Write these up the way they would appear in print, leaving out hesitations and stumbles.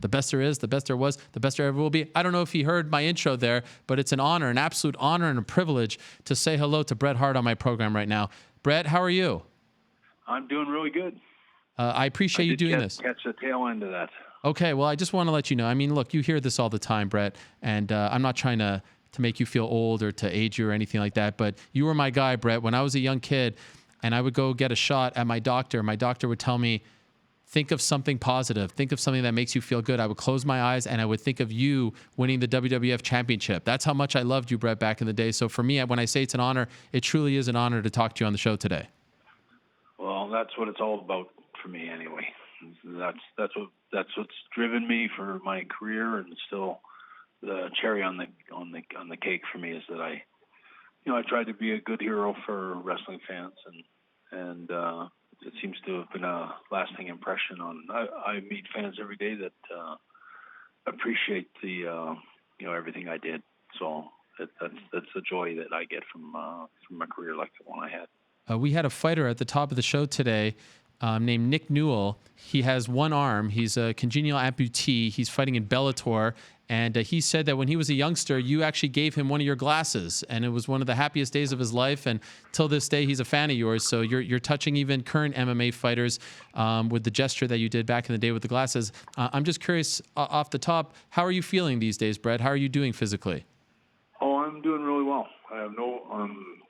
The best there is, the best there was, the best there ever will be. I don't know if he heard my intro there, but it's an honor, an absolute honor and a privilege to say hello to Bret Hart on my program right now. Bret, how are you? I'm doing really good. I appreciate you doing this. Catch the tail end of that. Okay, well, I just want to let you know. I mean, look, you hear this all the time, Bret, and I'm not trying to make you feel old or to age you or anything like that, but you were my guy, Bret. When I was a young kid and I would go get a shot at my doctor would tell me, think of something positive. Think of something that makes you feel good. I would close my eyes and I would think of you winning the WWF championship. That's how much I loved you, Bret, back in the day. So for me, when I say it's an honor, it truly is an honor to talk to you on the show today. Well, that's what it's all about for me anyway. That's what's driven me for my career, and still the cherry on the cake for me is that I tried to be a good hero for wrestling fans, and it seems to have been a lasting impression on. I meet fans every day that appreciate the everything I did. So that's the joy that I get from my career like the one I had. We had a fighter at the top of the show today named Nick Newell. He has one arm. He's a congenial amputee. He's fighting in Bellator. And he said that when he was a youngster, you actually gave him one of your glasses, and it was one of the happiest days of his life. And till this day, he's a fan of yours. So you're touching even current MMA fighters with the gesture that you did back in the day with the glasses. I'm just curious, off the top, how are you feeling these days, Bret? How are you doing physically? Oh, I'm doing really well. I have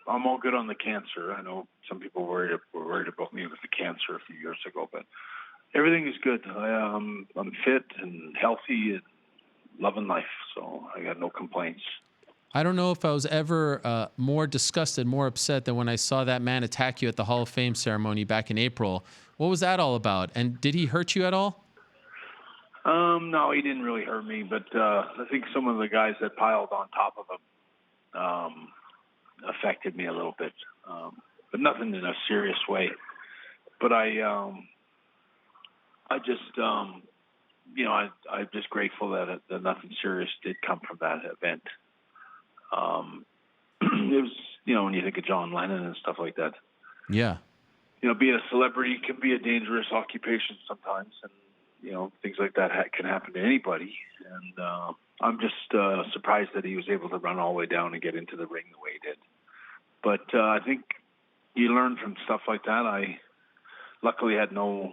I'm all good on the cancer. I know some people were worried about me with the cancer a few years ago, but everything is good. I'm fit and healthy and loving life, so I got no complaints. I don't know if I was ever more disgusted, more upset than when I saw that man attack you at the Hall of Fame ceremony back in April. What was that all about? And did he hurt you at all? No, he didn't really hurt me, but I think some of the guys that piled on top of him affected me a little bit, but nothing in a serious way. But I'm just grateful that nothing serious did come from that event. It was, when you think of John Lennon and stuff like that. Yeah. Being a celebrity can be a dangerous occupation sometimes, and things like that can happen to anybody. And I'm just surprised that he was able to run all the way down and get into the ring the way he did. But I think you learn from stuff like that. I luckily had no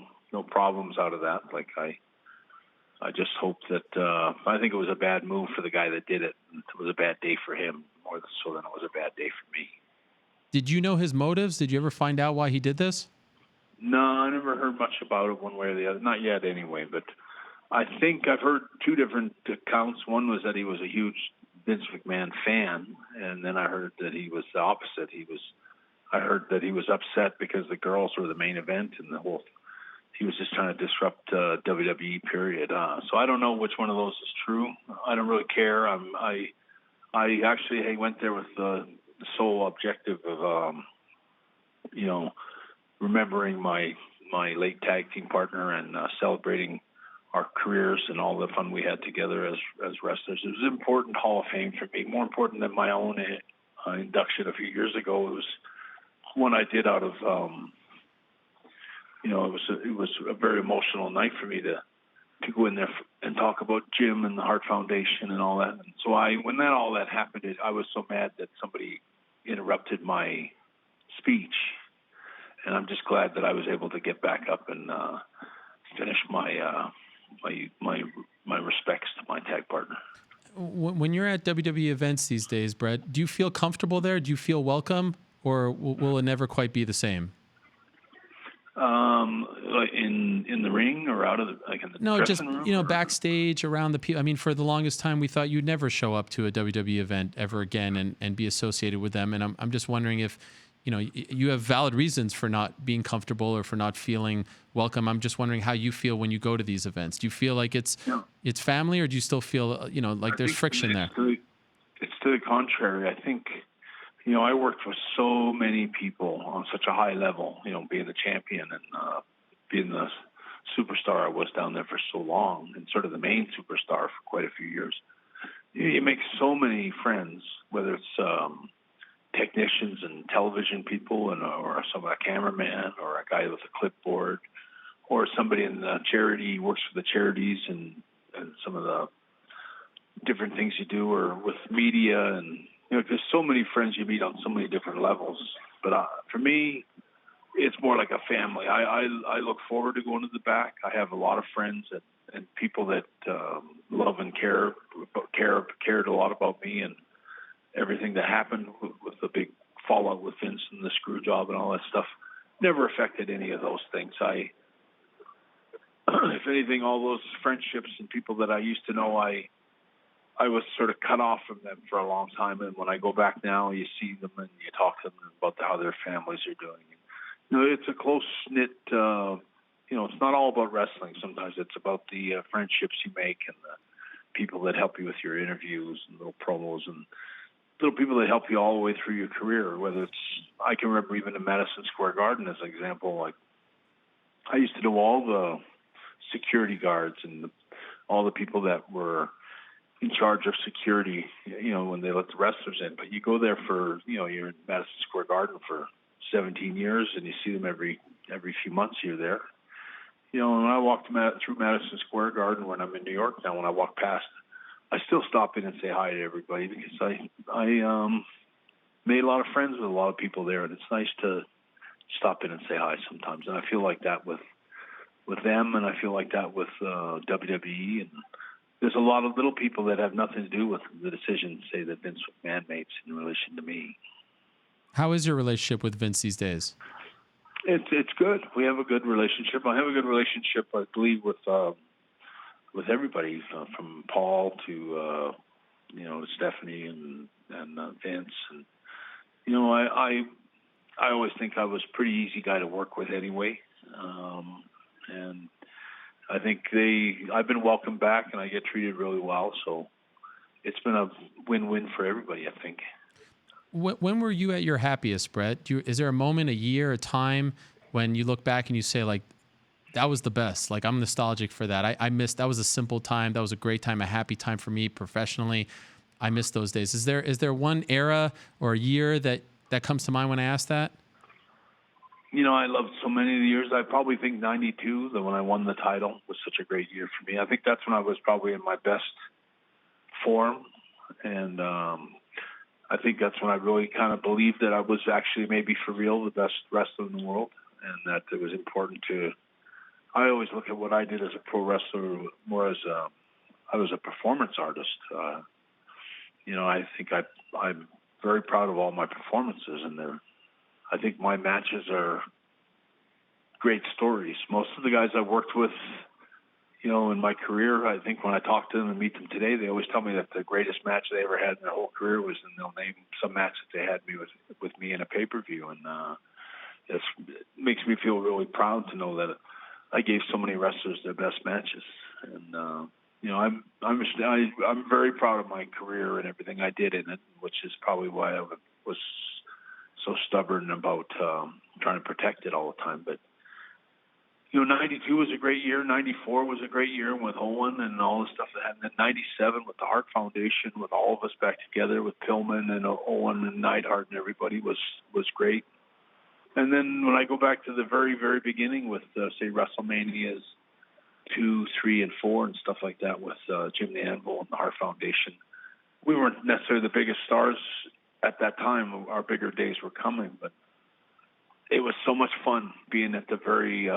problems out of that. Like I just hope that I think it was a bad move for the guy that did it. It was a bad day for him, more so than it was a bad day for me. Did you know his motives? Did you ever find out why he did this? No, I never heard much about it one way or the other. Not yet, anyway. But I think I've heard two different accounts. One was that he was a huge Vince McMahon fan, and then I heard that he was the opposite. I heard that he was upset because the girls were the main event, and he was just trying to disrupt WWE. Period. So I don't know which one of those is true. I don't really care. I actually went there with the sole objective of remembering my late tag team partner and celebrating our careers and all the fun we had together as wrestlers. It was an important Hall of Fame for me, more important than my own induction a few years ago. It was one I did out of, it was a very emotional night for me to go in there and talk about Jim and the Hart Foundation and all that. And so when all that happened, I was so mad that somebody interrupted my speech. And I'm just glad that I was able to get back up and finish my respects to my tag partner. When you're at WWE events these days, Bret, do you feel comfortable there? Do you feel welcome, or will it never quite be the same? Like in the ring or out of the no, just room? Backstage around the people. I mean, for the longest time, we thought you'd never show up to a WWE event ever again and be associated with them. And I'm just wondering if you have valid reasons for not being comfortable or for not feeling welcome. I'm just wondering how you feel when you go to these events. Do you feel like it's family, or do you still feel like there's friction there? It's to the contrary. I think I worked with so many people on such a high level. Being the champion and being the superstar I was down there for so long, and sort of the main superstar for quite a few years. You make so many friends, whether it's technicians and television people, or some a cameraman, or a guy with a clipboard, or somebody in the charity works for the charities and some of the different things you do, or with media, and there's so many friends you meet on so many different levels. But for me, it's more like a family. I look forward to going to the back. I have a lot of friends and people that love and cared a lot about me and everything that happened with the big fallout with Vince and the screw job and all that stuff. Never affected any of those things. If anything, all those friendships and people that I used to know, I was sort of cut off from them for a long time. And when I go back now, you see them and you talk to them about how their families are doing. It's a close-knit, it's not all about wrestling. Sometimes it's about the friendships you make and the people that help you with your interviews and little promos and little people that help you all the way through your career. Whether it's, I can remember even in Madison Square Garden as an example, like I used to know all the security guards and all the people that were in charge of security, when they let the wrestlers in. But you go there for, you're in Madison Square Garden for 17 years and you see them every few months you're there. When I walk through Madison Square Garden when I'm in New York now, when I walk past, I still stop in and say hi to everybody because I made a lot of friends with a lot of people there, and it's nice to stop in and say hi sometimes. And I feel like that with them, and I feel like that with WWE. And there's a lot of little people that have nothing to do with the decision, say, that Vince McMahon makes in relation to me. How is your relationship with Vince these days? It's good. We have a good relationship. I have a good relationship, I believe, with everybody, from Paul to Stephanie and Vince. And I always think I was a pretty easy guy to work with anyway. And I think I've been welcomed back, and I get treated really well. So it's been a win-win for everybody, I think. When were you at your happiest, Bret? Is there a moment, a year, a time when you look back and you say, like, that was the best? Like, I'm nostalgic for that. I missed, that was a simple time. That was a great time, a happy time for me professionally. I miss those days. Is there one era or a year that comes to mind when I ask that? I loved so many of the years. I probably think 92, that when I won the title, was such a great year for me. I think that's when I was probably in my best form. And I think that's when I really kind of believed that I was actually maybe for real the best wrestler in the world, and that it was important to, I always look at what I did as a pro wrestler more as I was a performance artist. I think I'm very proud of all my performances, and I think my matches are great stories. Most of the guys I've worked with, in my career, I think when I talk to them and meet them today, they always tell me that the greatest match they ever had in their whole career was, and they'll name some match that they had with me in a pay-per-view. And it makes me feel really proud to know that I gave so many wrestlers their best matches. And I'm very proud of my career and everything I did in it, which is probably why I was so stubborn about trying to protect it all the time. But 92 was a great year. 94 was a great year with Owen and all the stuff that happened. And 97 with the Hart Foundation, with all of us back together, with Pillman and Owen and Neidhart and everybody was great. And then when I go back to the very, very beginning with, say, WrestleManias 2, 3, and 4 and stuff like that with Jim the Anvil and the Hart Foundation, we weren't necessarily the biggest stars at that time. Our bigger days were coming, but it was so much fun being at the very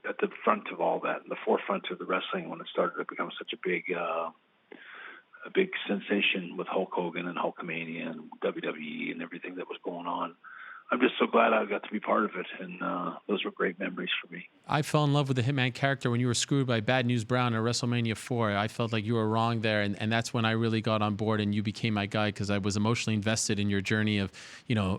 at the front of all that, in the forefront of the wrestling when it started to become such a big sensation with Hulk Hogan and Hulkamania and WWE and everything that was going on. I'm just so glad I got to be part of it, and those were great memories for me. I fell in love with the Hitman character when you were screwed by Bad News Brown at WrestleMania 4. I felt like you were wrong there, and that's when I really got on board, and you became my guy because I was emotionally invested in your journey of,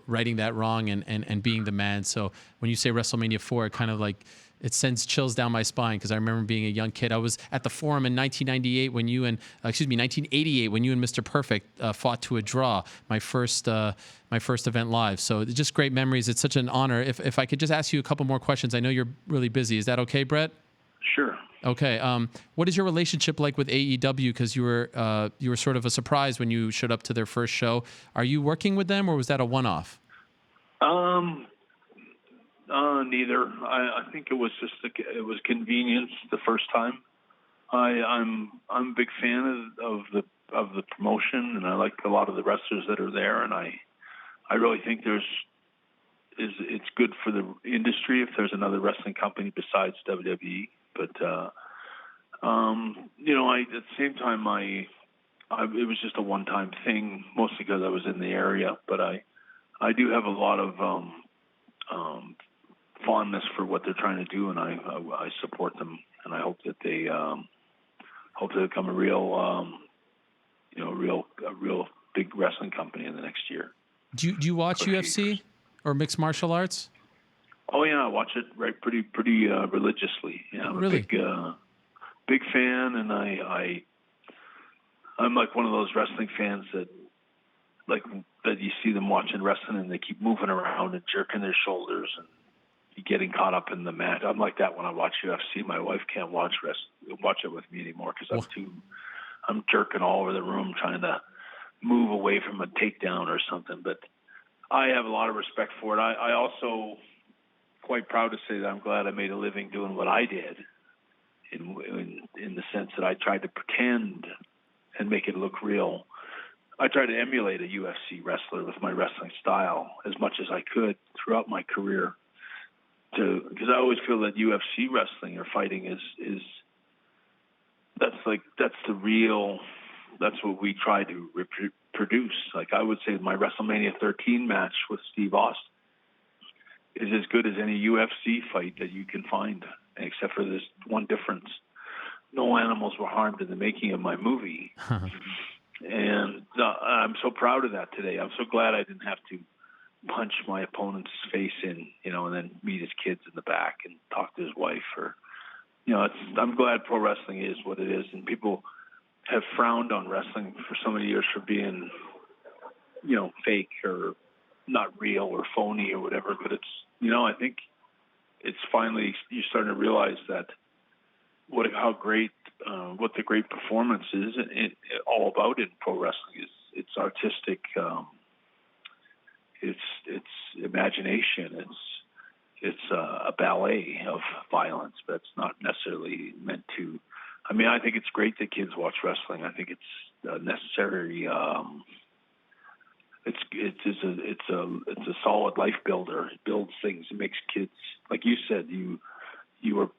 righting that wrong and being the man. So when you say WrestleMania 4, it kind of like, it sends chills down my spine because I remember being a young kid. I was at the Forum in 1988 when 1988 when you and Mr. Perfect fought to a draw. My first event live. So just great memories. It's such an honor. If I could just ask you a couple more questions. I know you're really busy. Is that okay, Bret? Sure. Okay. What is your relationship like with AEW? Because you were sort of a surprise when you showed up to their first show. Are you working with them, or was that a one-off? Neither. I think it was just it was convenience the first time. I'm a big fan of the promotion, and I like a lot of the wrestlers that are there, and I really think it's good for the industry if there's another wrestling company besides WWE. But at the same time, it was just a one-time thing, mostly because I was in the area. But I do have a lot of fondness for what they're trying to do, and I support them, and I hope that they become a real big wrestling company in the next year. Do you watch UFC or mixed martial arts? Oh yeah, I watch it pretty religiously. Yeah, I'm really? a big fan, and I'm like one of those wrestling fans that you see them watching wrestling and they keep moving around and jerking their shoulders and getting caught up in the match. I'm like that when I watch UFC. My wife can't watch it with me anymore because I'm jerking all over the room trying to move away from a takedown or something. But I have a lot of respect for it. I also quite proud to say that I'm glad I made a living doing what I did, in the sense that I tried to pretend and make it look real. I tried to emulate a UFC wrestler with my wrestling style as much as I could throughout my career, because I always feel that UFC wrestling or fighting is that's what we try to reproduce. Like I would say my WrestleMania 13 match with Steve Austin is as good as any UFC fight that you can find, except for this one difference. No animals were harmed in the making of my movie. And I'm so proud of that today. I'm so glad I didn't have to punch my opponent's face in, and then meet his kids in the back and talk to his wife. I'm glad pro wrestling is what it is. And people have frowned on wrestling for so many years for being, fake or not real or phony or whatever. But it's, I think it's finally, you're starting to realize that what the great performance is all about in pro wrestling is it's artistic, it's imagination, it's a ballet of violence, but it's not necessarily meant to. I mean, I think it's great that kids watch wrestling. I think it's necessary. It's a solid life builder. It builds things. It makes kids, like you said, you were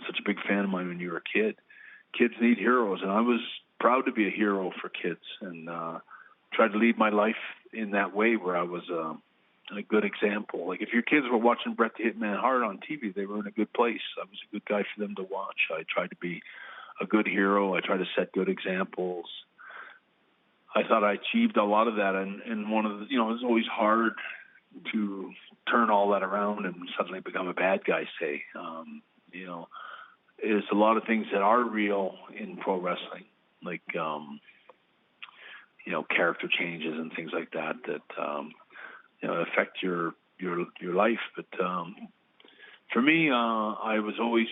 such a big fan of mine when you were a kid. Kids need heroes, and I was proud to be a hero for kids, and tried to lead my life in that way where I was a good example. Like if your kids were watching Bret the Hitman Hart on TV, they were in a good place. I was a good guy for them to watch. I tried to be a good hero. I tried to set good examples. I thought I achieved a lot of that, and one of the, it was always hard to turn all that around and suddenly become a bad guy, say. There's a lot of things that are real in pro wrestling, like, character changes and things like that affect your life. But for me, I was always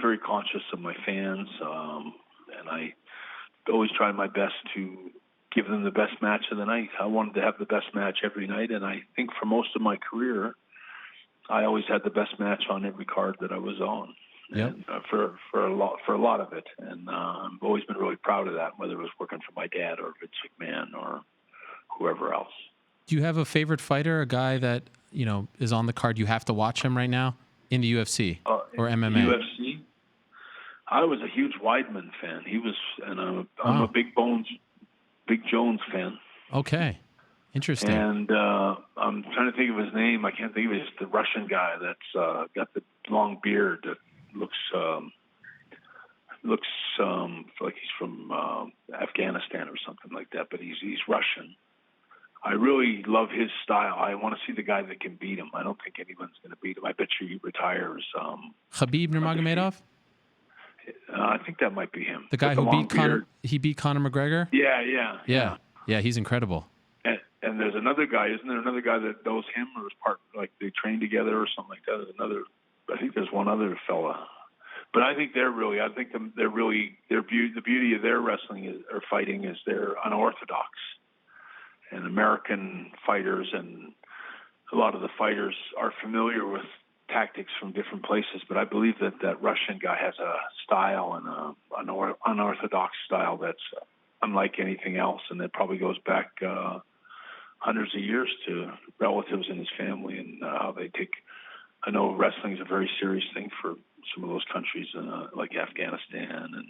very conscious of my fans, and I always tried my best to give them the best match of the night. I wanted to have the best match every night, and I think for most of my career, I always had the best match on every card that I was on. Yep. And for a lot of it, and I've always been really proud of that, whether it was working for my dad or Vince McMahon or whoever else. Do you have a favorite fighter, a guy that is on the card you have to watch him right now in the UFC or MMA? UFC. I was a huge Weidman fan. He was, and I'm a Big Jones fan. Okay, interesting. And I'm trying to think of his name. I can't think of it. It's the Russian guy that's got the long beard that looks like he's from Afghanistan or something like that. But he's Russian. I really love his style. I want to see the guy that can beat him. I don't think anyone's going to beat him. I bet you he retires. Khabib Nurmagomedov? I think that might be him. The guy who beat Conor. He beat Conor McGregor. Yeah. He's incredible. And there's another guy, isn't there? Another guy that knows him, or is part, like they train together or something like that. I think there's one other fella. But I think the beauty of their wrestling or fighting is they're unorthodox. And American fighters and a lot of the fighters are familiar with tactics from different places, but I believe that Russian guy has a style and an unorthodox style that's unlike anything else, and that probably goes back hundreds of years to relatives in his family and how they take. I know wrestling is a very serious thing for some of those countries, like Afghanistan and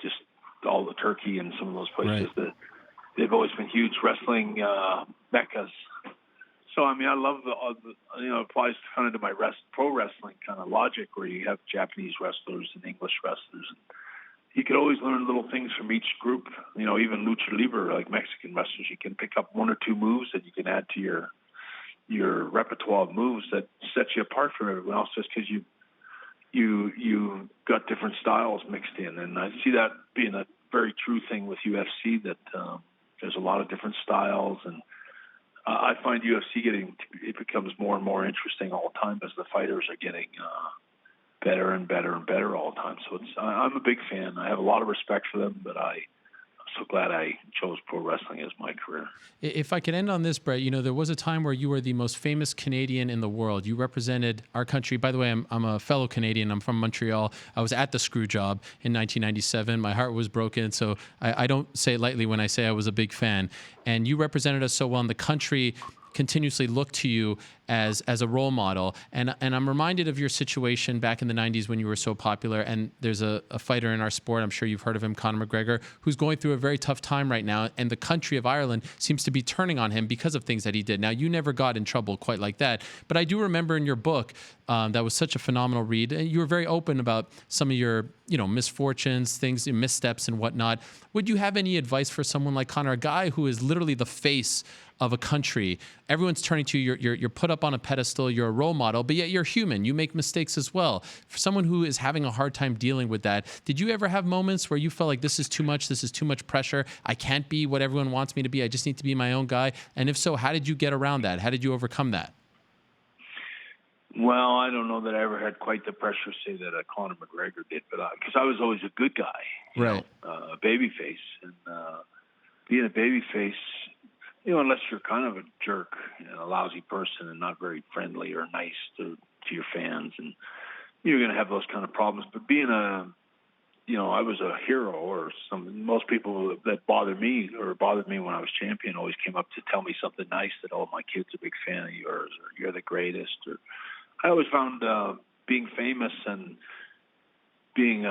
just all the Turkey and some of those places that they've always been huge wrestling meccas. So, I mean, I love it applies kind of to my pro wrestling kind of logic where you have Japanese wrestlers and English wrestlers. And you could always learn little things from each group, even lucha libre, like Mexican wrestlers. You can pick up one or two moves that you can add to your repertoire of moves that sets you apart from everyone else just because you got different styles mixed in. And I see that being a very true thing with UFC, that there's a lot of different styles. And I find UFC it becomes more and more interesting all the time as the fighters are getting better and better and better all the time. So I'm a big fan. I have a lot of respect for them, but I'm so glad I chose pro wrestling as my career. If I could end on this, Bret, there was a time where you were the most famous Canadian in the world. You represented our country. By the way, I'm a fellow Canadian. I'm from Montreal. I was at the Screw Job in 1997. My heart was broken, so I don't say it lightly when I say I was a big fan. And you represented us so well, and the country continuously looked to you as a role model. And I'm reminded of your situation back in the 90s when you were so popular. And there's a fighter in our sport, I'm sure you've heard of him, Conor McGregor, who's going through a very tough time right now. And the country of Ireland seems to be turning on him because of things that he did. Now, you never got in trouble quite like that. But I do remember in your book, that was such a phenomenal read. And you were very open about some of your, misfortunes, things, missteps and whatnot. Would you have any advice for someone like Conor, a guy who is literally the face of a country? Everyone's turning to you. You're put up on a pedestal. You're a role model, but yet you're human. You make mistakes as well. For someone who is having a hard time dealing with that, did you ever have moments where you felt like this is too much? This is too much pressure. I can't be what everyone wants me to be. I just need to be my own guy. And if so, how did you get around that? How did you overcome that? Well, I don't know that I ever had quite the pressure, say, that Conor McGregor did, but because I was always a good guy, a baby face, and being a baby face, unless you're kind of a jerk, a lousy person, and not very friendly or nice to your fans, and you're going to have those kind of problems. But being I was a hero, or most people that bothered me when I was champion always came up to tell me something nice, that, oh, my kid's a big fan of yours, or you're the greatest. Or I always found being famous and being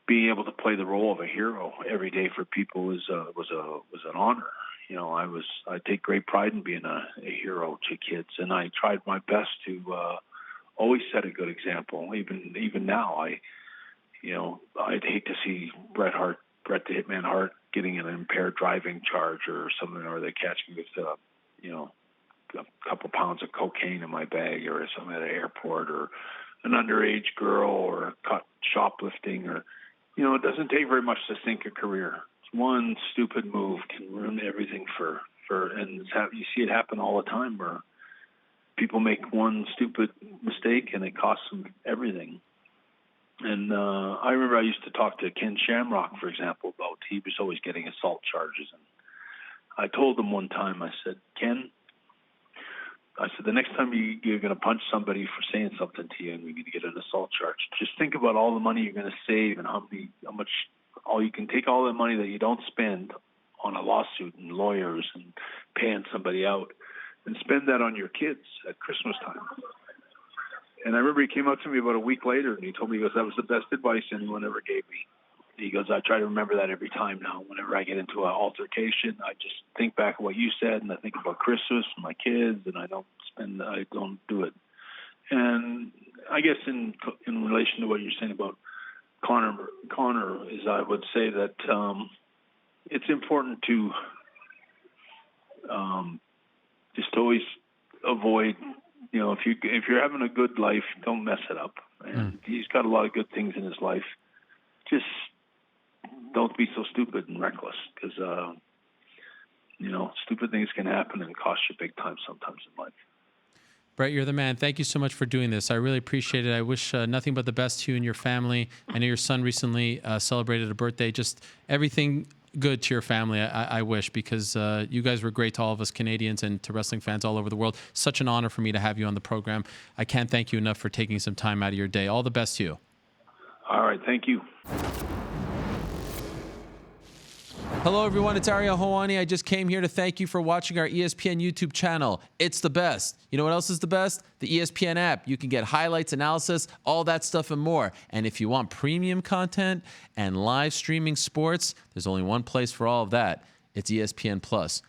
being able to play the role of a hero every day for people was an honor. I take great pride in being a hero to kids, and I tried my best to always set a good example. Even now, I'd hate to see Bret the Hitman Hart, getting an impaired driving charge or something, or they catch me with a couple pounds of cocaine in my bag or something at an airport, or an underage girl, or caught shoplifting, or it doesn't take very much to sink a career. One stupid move can ruin everything and you see it happen all the time, where people make one stupid mistake and it costs them everything. And I remember I used to talk to Ken Shamrock, for example, about he was always getting assault charges. And I told him one time, I said, Ken, the next time you're going to punch somebody for saying something to you and you're going to get an assault charge, just think about all the money you're going to save and how much you can take all the money that you don't spend on a lawsuit and lawyers and paying somebody out, and spend that on your kids at Christmas time. And I remember he came up to me about a week later and he told me, he goes, that was the best advice anyone ever gave me. He goes, I try to remember that every time now. Whenever I get into an altercation, I just think back of what you said, and I think about Christmas and my kids, and I don't do it. And I guess in relation to what you're saying about Conor is, I would say that it's important to just always avoid, if you're having a good life, don't mess it up. And he's got a lot of good things in his life. Just don't be so stupid and reckless, because stupid things can happen and cost you big time sometimes in life. Bret, you're the man. Thank you so much for doing this. I really appreciate it. I wish nothing but the best to you and your family. I know your son recently celebrated a birthday. Just everything good to your family. I wish, because you guys were great to all of us Canadians and to wrestling fans all over the world. Such an honor for me to have you on the program. I can't thank you enough for taking some time out of your day. All the best to you. All right. Thank you. Hello, everyone. It's Ariel Helwani. I just came here to thank you for watching our ESPN YouTube channel. It's the best. You know what else is the best? The ESPN app. You can get highlights, analysis, all that stuff and more. And if you want premium content and live streaming sports, there's only one place for all of that. It's ESPN Plus.